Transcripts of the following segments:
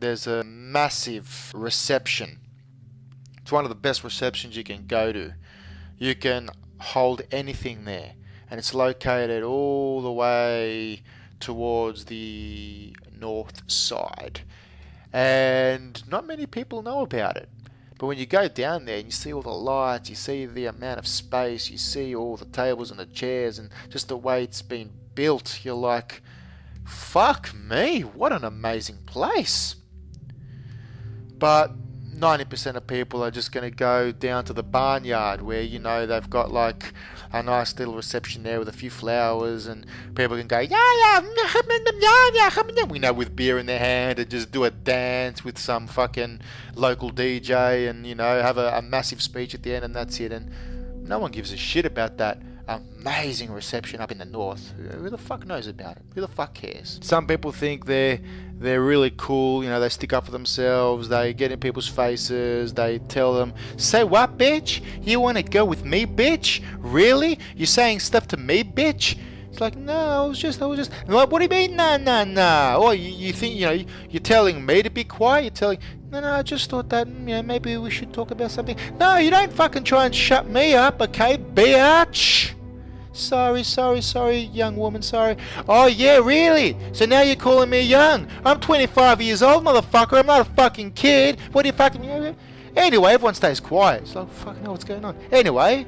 There's a massive reception. It's one of the best receptions you can go to. You can hold anything there, and it's located all the way towards the north side. And not many people know about it. But when you go down there and you see all the lights, you see the amount of space, you see all the tables and the chairs and just the way it's been built, you're like, fuck me, what an amazing place. But 90% of people are just going to go down to the barnyard where, you know, they've got like a nice little reception there with a few flowers, and people can go, yeah, we know, with beer in their hand, and just do a dance with some fucking local DJ, and, you know, have a massive speech at the end, and that's it. And no one gives a shit about that amazing reception up in the north. Who the fuck knows about it? Who the fuck cares? Some people think they're really cool, you know, they stick up for themselves, they get in people's faces, they tell them, say what, bitch? You want to go with me, bitch? Really? You saying stuff to me, bitch? It's like, no, I was just, what do you mean, nah? Oh, you think, you know, you're telling me to be quiet? You're telling, no, I just thought that, you know, maybe we should talk about something. No, you don't fucking try and shut me up, okay, bitch? Sorry, young woman, sorry. Oh, yeah, really? So now you're calling me young? I'm 25 years old, motherfucker. I'm not a fucking kid. What do you fucking... Anyway, everyone stays quiet. It's like, fucking hell, what's going on? Anyway,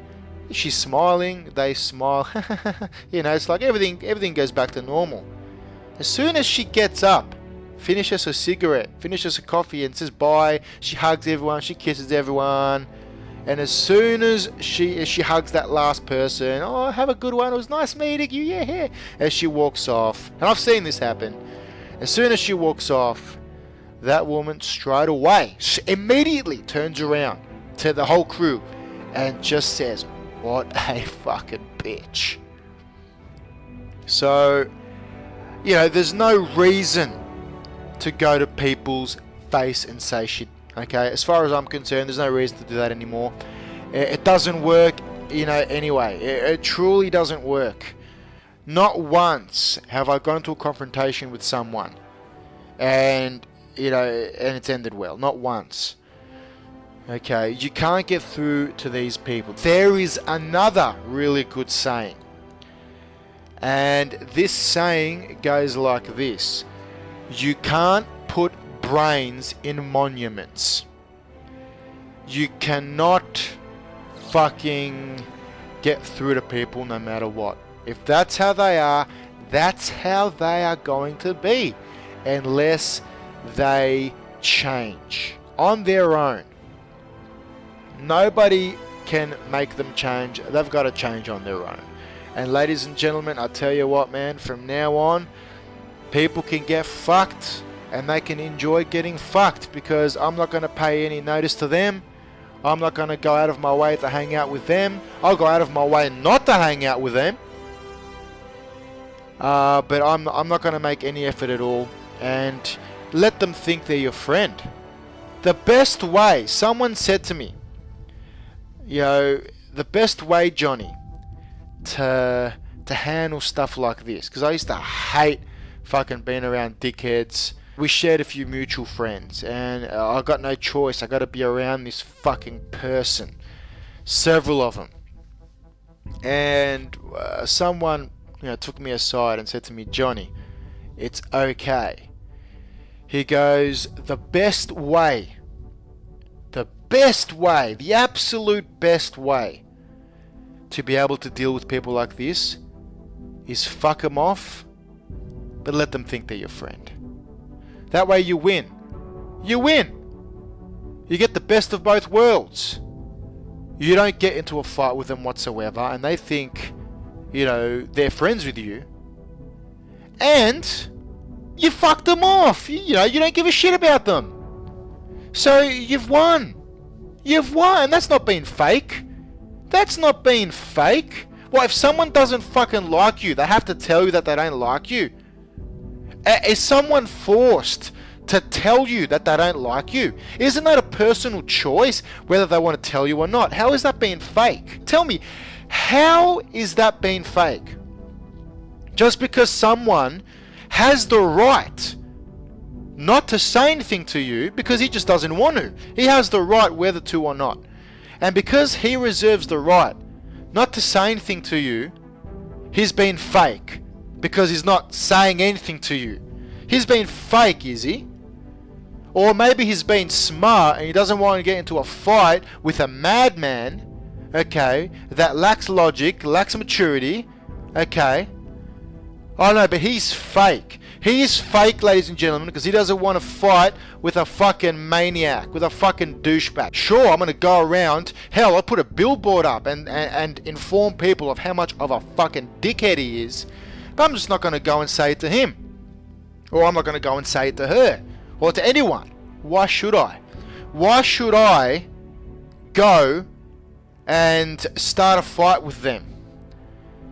she's smiling. They smile. You know, it's like everything goes back to normal. As soon as she gets up, finishes her cigarette, finishes her coffee, and says bye, she hugs everyone, she kisses everyone. And as soon as she hugs that last person, oh, have a good one, it was nice meeting you, yeah. As she walks off, and I've seen this happen, as soon as she walks off, that woman straight away, immediately turns around to the whole crew and just says, what a fucking bitch. So, you know, there's no reason to go to people's face and say shit. Okay, as far as I'm concerned, there's no reason to do that anymore. It doesn't work, you know, anyway. It truly doesn't work. Not once have I gone into a confrontation with someone and, you know, and it's ended well. Not once. Okay, you can't get through to these people. There is another really good saying. And this saying goes like this. You can't put brains in monuments. You cannot fucking get through to people no matter what. If that's how they are, that's how they are going to be, unless they change on their own. Nobody can make them change. They've got to change on their own. And ladies and gentlemen, I tell you what, man, from now on, people can get fucked and they can enjoy getting fucked, because I'm not going to pay any notice to them. I'm not going to go out of my way to hang out with them. I'll go out of my way not to hang out with them. But I'm not going to make any effort at all and let them think they're your friend. The best way, someone said to me, you know, the best way, Johnny, to handle stuff like this, because I used to hate fucking being around dickheads. We shared a few mutual friends, and I got no choice. I got to be around this fucking person. Several of them. And someone, you know, took me aside and said to me, Johnny, it's okay. He goes, the absolute best way to be able to deal with people like this is fuck them off, but let them think they're your friend. That way you win. You win. You get the best of both worlds. You don't get into a fight with them whatsoever, and they think, you know, they're friends with you. And you fucked them off. You know, you don't give a shit about them. So you've won. You've won. That's not being fake. That's not being fake. Well, if someone doesn't fucking like you, they have to tell you that they don't like you. Is someone forced to tell you that they don't like you? Isn't that a personal choice whether they want to tell you or not? How is that being fake? Tell me, how is that being fake? Just because someone has the right not to say anything to you because he just doesn't want to. He has the right whether to or not. And because he reserves the right not to say anything to you, he's been fake because he's not saying anything to you. He's been fake, is he? Or maybe he's been smart and he doesn't want to get into a fight with a madman, okay, that lacks logic, lacks maturity, okay. I know, but he's fake. He is fake, ladies and gentlemen, because he doesn't want to fight with a fucking maniac, with a fucking douchebag. Sure, I'm going to go around, hell, I'll put a billboard up and inform people of how much of a fucking dickhead he is, but I'm just not going to go and say it to him. Or I'm not going to go and say it to her, or to anyone. Why should I? Why should I go and start a fight with them?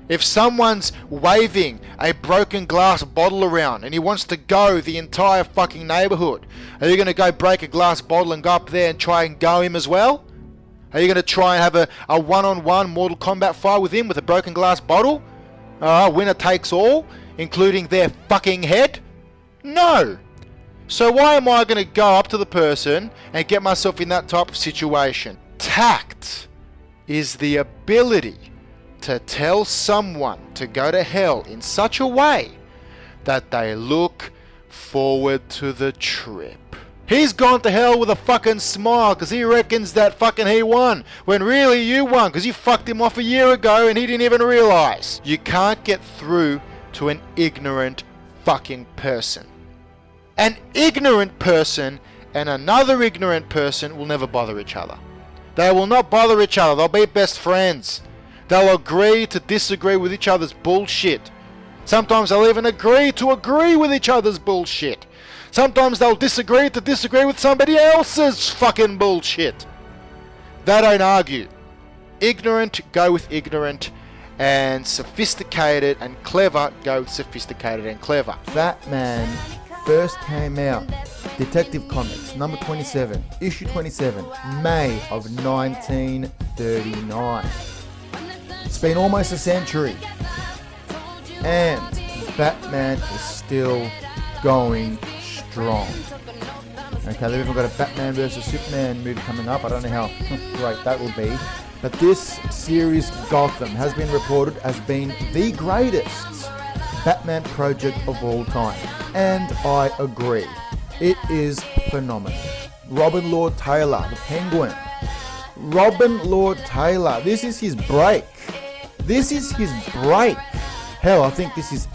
If someone's waving a broken glass bottle around and he wants to go the entire fucking neighborhood, are you going to go break a glass bottle and go up there and try and go him as well? Are you going to try and have a one-on-one Mortal Kombat fight with him with a broken glass bottle? Winner takes all, including their fucking head? No. So why am I going to go up to the person and get myself in that type of situation? Tact is the ability to tell someone to go to hell in such a way that they look forward to the trip. He's gone to hell with a fucking smile because he reckons that fucking he won, when really you won because you fucked him off a year ago and he didn't even realize. You can't get through to an ignorant fucking person. An ignorant person and another ignorant person will never bother each other. They will not bother each other. They'll be best friends. They'll agree to disagree with each other's bullshit. Sometimes they'll even agree to agree with each other's bullshit. Sometimes they'll disagree to disagree with somebody else's fucking bullshit. They don't argue. Ignorant go with ignorant, and sophisticated and clever go with sophisticated and clever. Batman first came out, Detective Comics, number 27, issue 27, May of 1939. It's been almost a century, and Batman is still going strong. Okay, they've even got a Batman vs Superman movie coming up. I don't know how great that will be, but this series, Gotham, has been reported as being the greatest Batman project of all time, and I agree. It is phenomenal. Robin Lord Taylor, the Penguin. Robin Lord Taylor, this is his break. This is his break. Hell, I think this is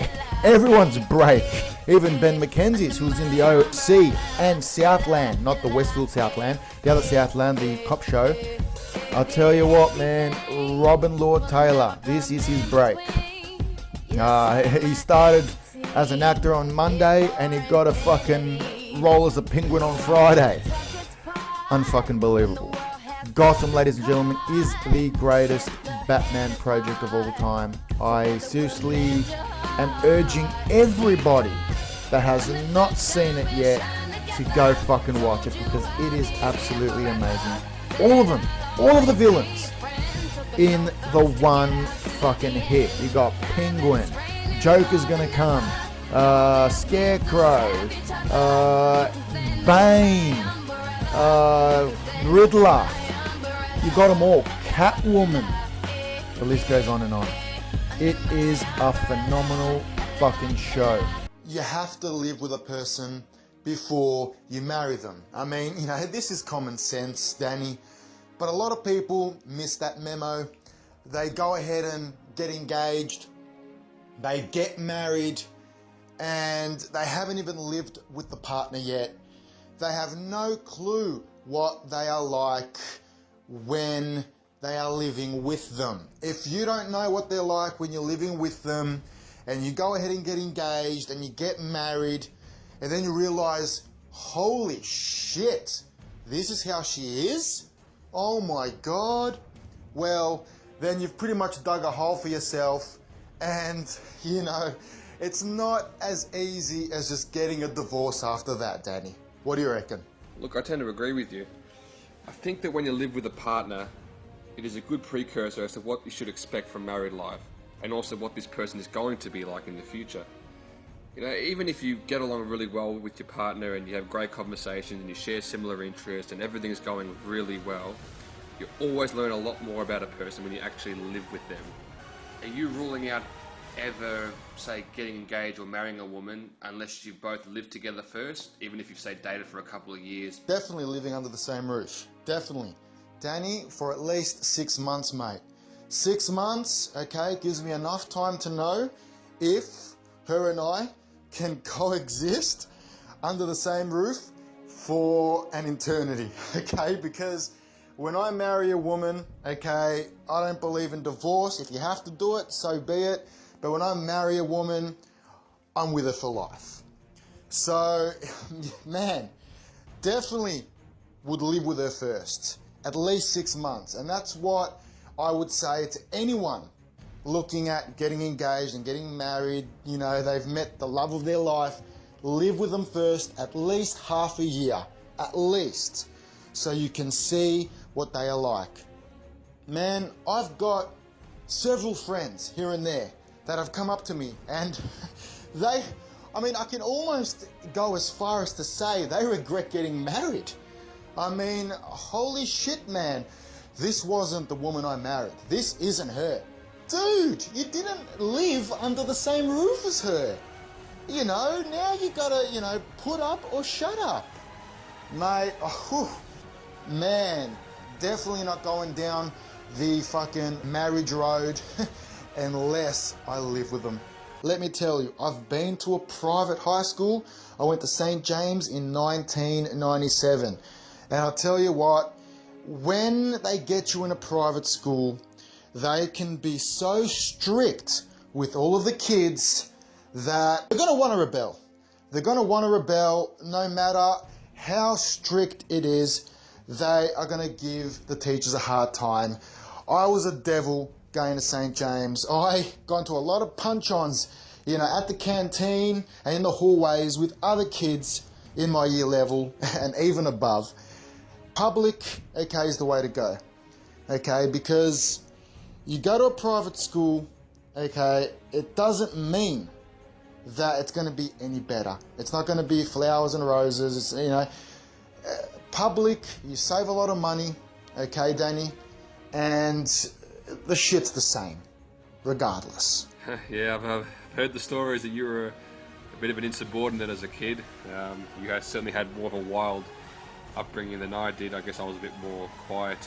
everyone's break. Even Ben McKenzie's, who's in the OC and Southland, not the Westfield Southland, the other Southland, the cop show. I'll tell you what, man, Robin Lord Taylor, this is his break. He started as an actor on Monday and he got a fucking role as a penguin on Friday. Unfucking believable. Gotham, ladies and gentlemen, is the greatest Batman project of all time. I seriously am urging everybody that has not seen it yet to go fucking watch it because it is absolutely amazing. All of them, all of the villains in the one fucking hit. You got Penguin, Joker's gonna come, Scarecrow, Bane, Riddler. You got them all. Catwoman. The list goes on and on. It is a phenomenal fucking show. You have to live with a person before you marry them. I mean, you know, this is common sense, Danny. But a lot of people miss that memo. They go ahead and get engaged. They get married. And they haven't even lived with the partner yet. They have no clue what they are like when they are living with them. If you don't know what they're like when you're living with them, and you go ahead and get engaged and you get married, and then you realize, holy shit, this is how she is? Oh my God. Well, then you've pretty much dug a hole for yourself, and you know, it's not as easy as just getting a divorce after that, Danny. What do you reckon? Look, I tend to agree with you. I think that when you live with a partner, it is a good precursor as to what you should expect from married life, and also what this person is going to be like in the future. You know, even if you get along really well with your partner and you have great conversations and you share similar interests and everything's going really well, you always learn a lot more about a person when you actually live with them. Are you ruling out ever, say, getting engaged or marrying a woman unless you both live together first, even if you've, say, dated for a couple of years? Definitely living under the same roof. Definitely. Danny, for at least 6 months, mate. 6 months, okay, gives me enough time to know if her and I can coexist under the same roof for an eternity, okay? Because when I marry a woman, okay, I don't believe in divorce. If you have to do it, so be it. But when I marry a woman, I'm with her for life. So, man, definitely would live with her first, at least 6 months. And that's what I would say to anyone looking at getting engaged and getting married. You know, they've met the love of their life. Live with them first, at least half a year, at least, so you can see what they are like. Man, I've got several friends here and there that have come up to me, and I can almost go as far as to say they regret getting married. I mean, holy shit, man. This wasn't the woman I married. This isn't her. Dude, you didn't live under the same roof as her. You know, now you gotta, put up or shut up. Mate, man, definitely not going down the fucking marriage road unless I live with them. Let me tell you, I've been to a private high school. I went to St. James in 1997. And I'll tell you what, when they get you in a private school, they can be so strict with all of the kids that they're going to want to rebel. They're going to want to rebel no matter how strict it is. They are going to give the teachers a hard time. I was a devil going to St. James. I got into a lot of punch-ons, at the canteen and in the hallways with other kids in my year level and even above. Public, okay, is the way to go, okay, because you go to a private school, okay, it doesn't mean that it's going to be any better. It's not going to be flowers and roses. It's, public, you save a lot of money, okay, Danny, and the shit's the same, regardless. Yeah, I've heard the stories that you were a bit of an insubordinate as a kid. You guys certainly had more of a wild upbringing than I did. I guess I was a bit more quiet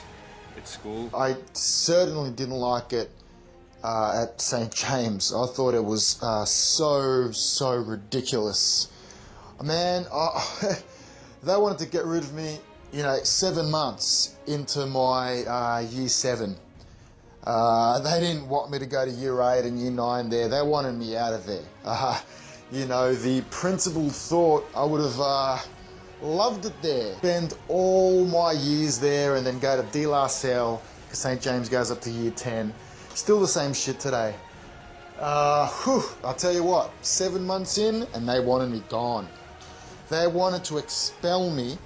at school. I certainly didn't like it at St. James. I thought it was so ridiculous. Man, they wanted to get rid of me, 7 months into my year 7. They didn't want me to go to year 8 and year 9 there. They wanted me out of there. The principal thought I would have loved it there. Spend all my years there and then go to De La Salle, because St. James goes up to year 10. Still the same shit today. I'll tell you what, 7 months in and they wanted me gone. They wanted to expel me.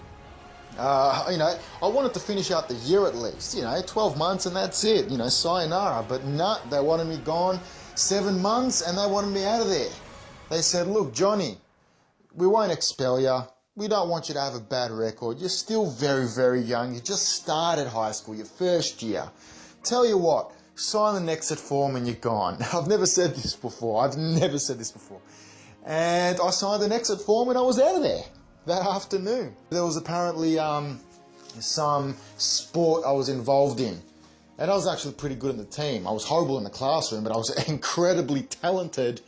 I wanted to finish out the year at least, 12 months and that's it, sayonara. But no, they wanted me gone. 7 months and they wanted me out of there. They said, look, Johnny, we won't expel you. We don't want you to have a bad record. You're still very, very young. You just started high school, your first year. Tell you what, sign the exit form and you're gone. I've never said this before. And I signed an exit form and I was out of there that afternoon. There was apparently some sport I was involved in. And I was actually pretty good in the team. I was horrible in the classroom, but I was incredibly talented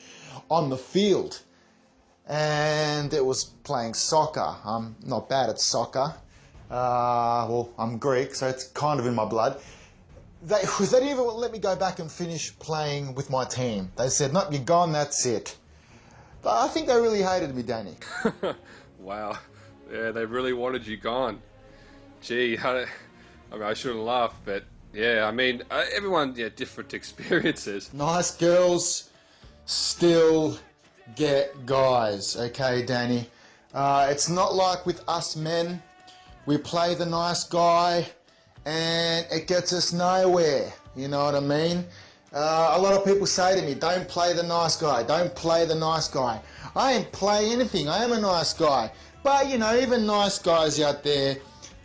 on the field. And it was playing soccer. I'm not bad at soccer. I'm Greek, so it's kind of in my blood. They didn't even let me go back and finish playing with my team. They said, nope, you're gone, that's it. But I think they really hated me, Danny. Wow. Yeah, they really wanted you gone. Gee, I shouldn't laugh, but yeah, everyone, different experiences. Nice girls still get guys, okay, Danny? It's not like with us men. We play the nice guy and it gets us nowhere, you know what I mean? A lot of people say to me, don't play the nice guy, don't play the nice guy. I ain't play anything, I am a nice guy. But, you know, even nice guys out there,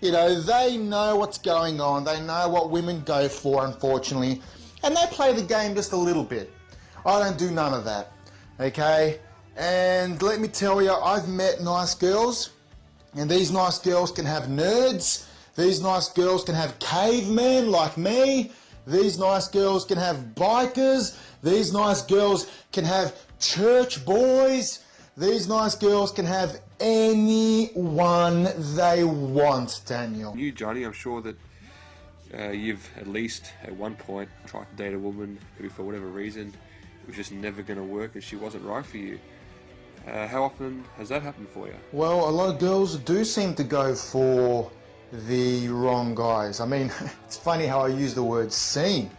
you know, they know what's going on, they know what women go for, unfortunately, and they play the game just a little bit. I don't do none of that, okay? And let me tell you, I've met nice girls, and these nice girls can have nerds, these nice girls can have cavemen like me, these nice girls can have bikers, these nice girls can have church boys, these nice girls can have anyone they want, Daniel. You, Johnny, I'm sure that you've at least at one point tried to date a woman, maybe for whatever reason, it was just never going to work and she wasn't right for you. How often has that happened for you? Well, a lot of girls do seem to go for the wrong guys. I mean, it's funny how I use the word seem.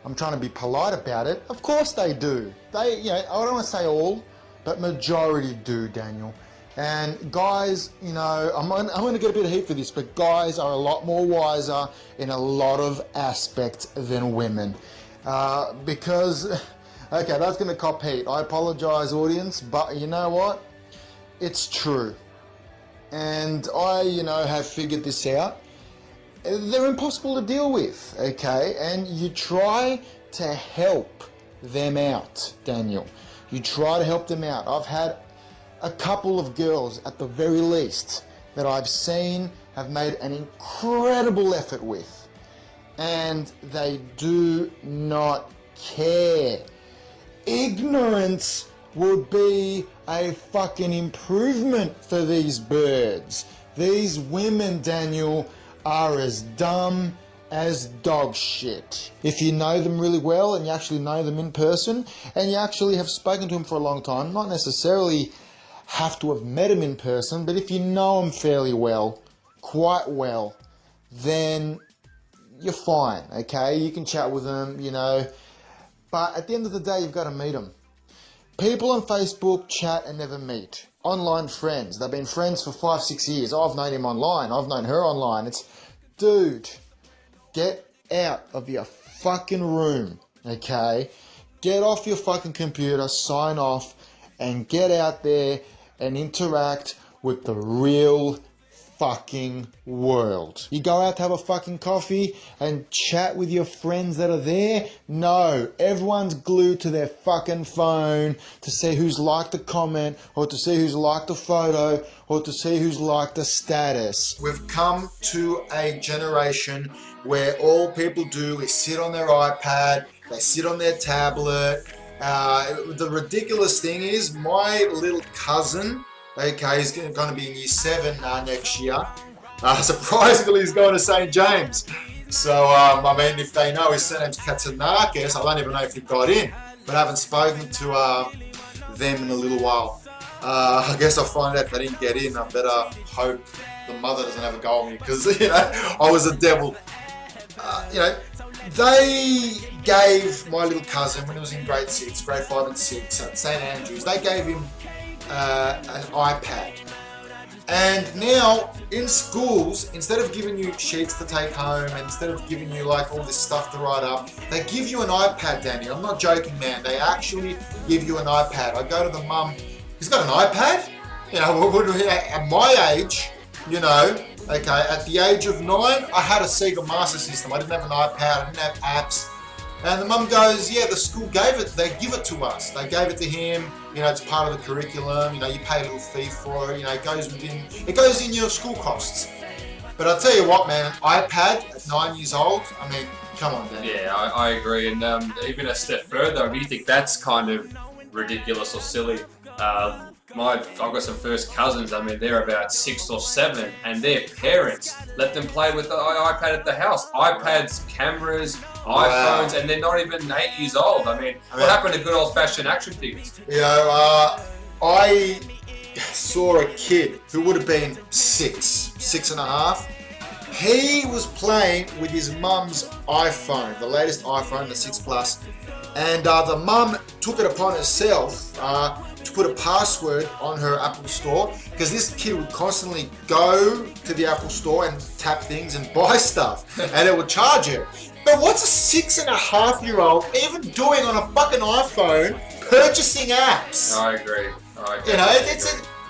I'm trying to be polite about it. Of course they do. They, you know, I don't want to say all, but majority do, Daniel. And guys, you know, I'm going to get a bit of heat for this, but guys are a lot more wiser in a lot of aspects than women. Because, okay, that's going to cop heat. I apologize, audience, but you know what? It's true. And I, you know, have figured this out. They're impossible to deal with, okay? And you try to help them out, Daniel. You try to help them out. I've had a couple of girls, at the very least, that I've seen have made an incredible effort with. And they do not care. Ignorance would be a fucking improvement for these birds. These women, Daniel, are as dumb as dog shit. If you know them really well and you actually know them in person and you actually have spoken to them for a long time, not necessarily have to have met them in person, but if you know them fairly well, quite well, then you're fine, okay? You can chat with them, you know, but at the end of the day, you've got to meet them. People on Facebook chat and never meet. Online friends. They've been friends for 5-6 years. I've known him online. I've known her online. It's, dude, get out of your fucking room, okay? Get off your fucking computer, sign off, and get out there and interact with the real fucking world. You go out to have a fucking coffee and chat with your friends that are there? No, everyone's glued to their fucking phone to see who's liked a comment or to see who's liked a photo or to see who's liked a status. We've come to a generation where all people do is sit on their iPad, they sit on their tablet. The ridiculous thing is my little cousin, okay, he's going to be in year 7 next year. Surprisingly, he's going to St. James. So, I mean, if they know his surname's Katsanakis, I don't even know if he got in. But I haven't spoken to them in a little while. I guess I'll find out if they didn't get in. I better hope the mother doesn't have a go at me because, you know, I was a devil. You know, they gave my little cousin, when he was in grade 5 and 6 at St. Andrews, they gave him an iPad. And now in schools, instead of giving you sheets to take home, and instead of giving you like all this stuff to write up, they give you an iPad, Danny. I'm not joking, man. They actually give you an iPad. I go to the mum, he's got an iPad? You know, at my age, you know, okay, at the age of 9, I had a Sega Master System. I didn't have an iPad, I didn't have apps. And the mum goes, yeah, the school gave it, they give it to us. They gave it to him, you know, it's part of the curriculum, you know, you pay a little fee for it, you know, it goes in your school costs. But I'll tell you what, man, an iPad at 9 years old, I mean, come on, Dan. Yeah, I agree. And even a step further, if you think that's kind of ridiculous or silly, I've got some first cousins, I mean, they're about 6 or 7, and their parents let them play with the iPad at the house. iPads, cameras, iPhones, and they're not even 8 years old. I mean, what happened to good old-fashioned action figures? You know, I saw a kid who would have been 6 and a half. He was playing with his mum's iPhone, the latest iPhone, the 6 Plus, and the mum took it upon herself to put a password on her Apple Store because this kid would constantly go to the Apple Store and tap things and buy stuff, and it would charge her. But what's a 6.5-year-old even doing on a fucking iPhone purchasing apps? I agree. You know,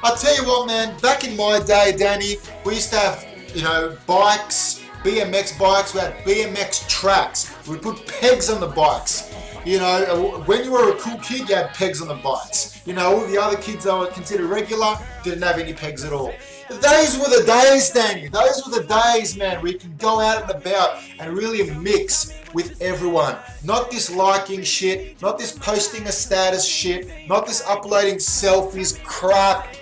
I'll tell you what, man, back in my day, Danny, we used to have, you know, bikes, BMX bikes, we had BMX tracks. We put pegs on the bikes. You know, when you were a cool kid, you had pegs on the bikes. You know, all the other kids that were considered regular didn't have any pegs at all. Those were the days, Danny. Those were the days, man, where you can go out and about and really mix with everyone. Not this liking shit, not this posting a status shit, not this uploading selfies crap.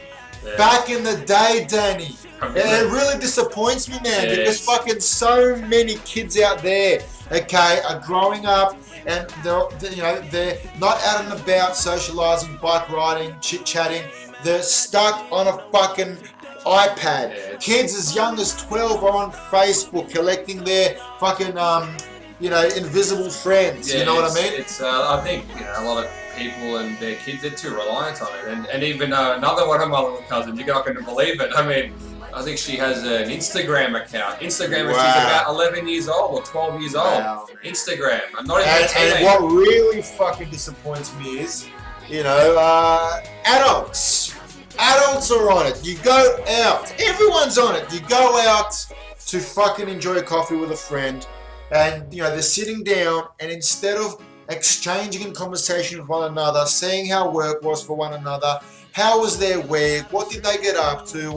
Yeah. Back in the day, Danny. And it really disappoints me, man, because fucking so many kids out there, okay, are growing up and they're not out and about socializing, bike riding, chit-chatting. They're stuck on a fucking iPad. Yeah. Kids as young as 12 are on Facebook collecting their fucking, invisible friends. Yeah, you know what I mean? It's, I think, a lot of people and their kids, they're too reliant on it. And even another one of my little cousins, you're not going to believe it. I mean, I think she has an Instagram account. Instagram when she's about 11 years old or 12 years old. Wow. Instagram. I'm not even a teenager. And what really fucking disappoints me is, adults. Adults are on it. You go out. Everyone's on it. You go out to fucking enjoy a coffee with a friend, and they're sitting down, and instead of exchanging in conversation with one another, seeing how work was for one another, how was their week, what did they get up to,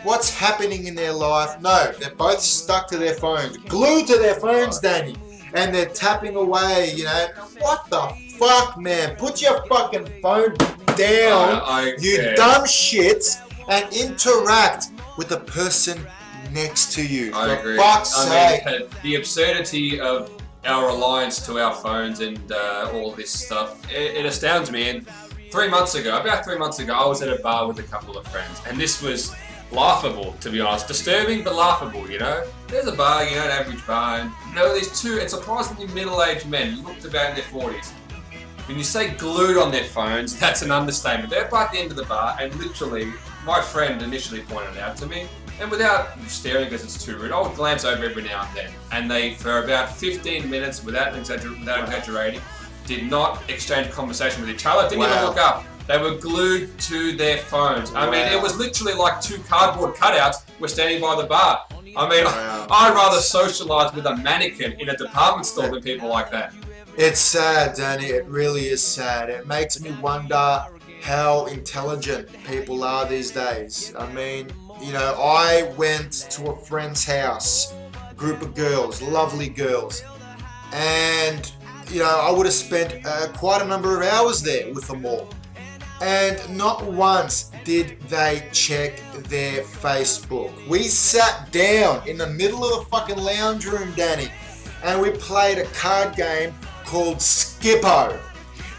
what's happening in their life. No, they're both stuck to their phones, glued to their phones, Danny, and they're tapping away. What the fuck, man? Put your fucking phone down, you dumb shits, and interact with the person next to you. I agree. Fuck's sake. The absurdity of our reliance to our phones and all this stuff, it astounds me. And about 3 months ago, I was at a bar with a couple of friends, and this was laughable, to be honest. Disturbing, but laughable, There's a bar, an average bar, and these two, and surprisingly middle-aged men, looked about in their 40s. When you say glued on their phones, that's an understatement. They're by the end of the bar, and literally, my friend initially pointed it out to me, and without staring because it's too rude, I would glance over every now and then. And they, for about 15 minutes, without exaggerating, did not exchange conversation with each other, didn't even look up. They were glued to their phones. I mean, it was literally like two cardboard cutouts were standing by the bar. I mean, I'd rather socialize with a mannequin in a department store than people like that. It's sad, Danny. It really is sad. It makes me wonder how intelligent people are these days. I mean, I went to a friend's house, a group of girls, lovely girls, and I would have spent quite a number of hours there with them all. And not once did they check their Facebook. We sat down in the middle of the fucking lounge room, Danny, and we played a card game called Skippo.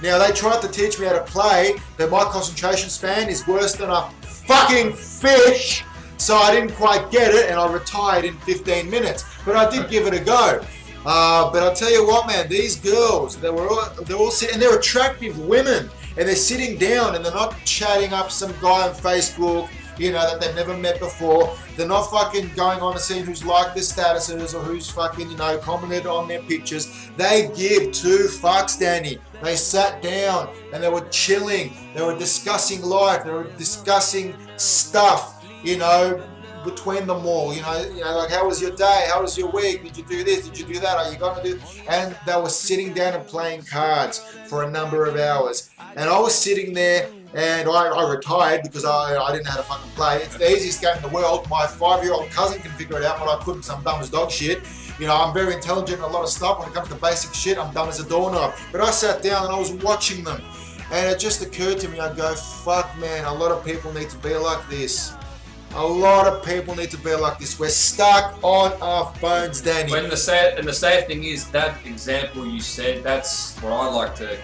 Now, they tried to teach me how to play, but my concentration span is worse than a fucking fish, so I didn't quite get it, and I retired in 15 minutes. But I did give it a go. But I'll tell you what, man, these girls, they're all sitting, and they're attractive women, and they're sitting down, and they're not chatting up some guy on Facebook, that they've never met before. They're not fucking going on to see who's liked their statuses or who's fucking, commented on their pictures. They give two fucks, Danny. They sat down and they were chilling. They were discussing life. They were discussing stuff, between them all. Like, how was your day? How was your week? Did you do this? Did you do that? Are you going to do? And they were sitting down and playing cards for a number of hours. And I was sitting there, and I retired because I didn't know how to fucking play. It's the easiest game in the world. My 5-year-old cousin can figure it out, but I couldn't, so I'm dumb as dog shit. I'm very intelligent in a lot of stuff. When it comes to basic shit, I'm dumb as a doorknob. But I sat down and I was watching them. And it just occurred to me, I go, fuck, man, a lot of people need to be like this. A lot of people need to be like this. We're stuck on our phones, Danny. The sad thing is, that example you said, that's what I like to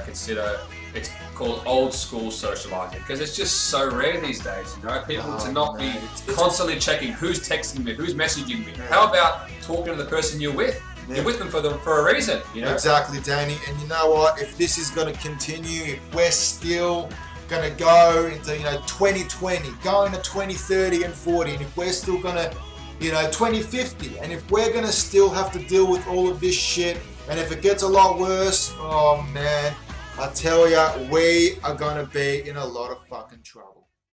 consider. It's called old school socializing, because it's just so rare these days. People to not be constantly checking who's texting me, who's messaging me. How about talking to the person you're with? You're with them for a reason, you know. Exactly, Danny. And you know what? If this is going to continue, if we're still going to go into 2020, going to 2030 and 40, and if we're still going to 2050, and if we're going to still have to deal with all of this shit, and if it gets a lot worse, oh man, I tell ya, we are going to be in a lot of fucking trouble.